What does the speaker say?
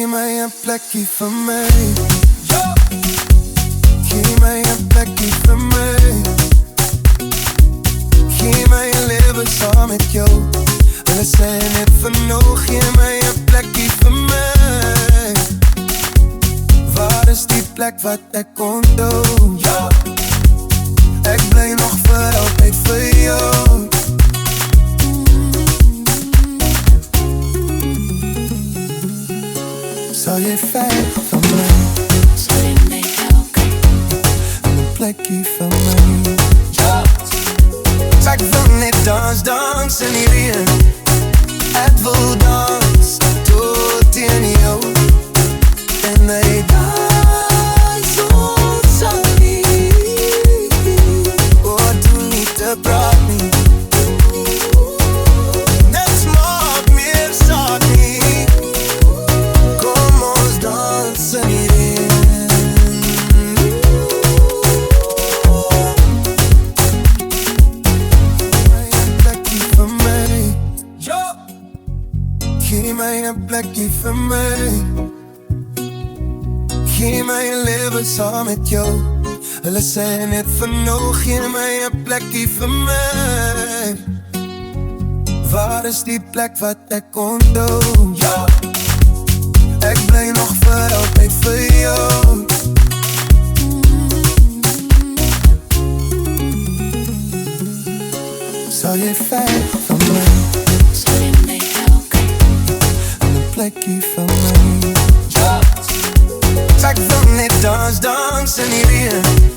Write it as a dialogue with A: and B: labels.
A: Gee my een plekje vir my. Gee my een plekje vir my. Gee my een lewe saam met jou. Hulle sê net vir nou, gee my een plekje vir my. Waar is die plek wat ek onthou? Ek bly nog vir altyd vir jou. Sal jy veg van my?
B: Sal jy my help?
A: En een plekje vir my. Ek wil net dans in die reën. Ek wil dans tot teen jou. En hy dans ons sal nie. Oh, doe nie te praat nie. Net maak meer saak nie. Kom ons dans in die reën. Gee my een plekje vir my. Gee my een lewe saam met jou. Hulle sê net vir nou, gee my een plekje vir my. Waar is die plek wat ek onthou? Ek bly nog vir altyd vir jou. Sal jy veg van my?
B: Sal jy my help?
A: Plekje van my. Ek wil net dans in die reën.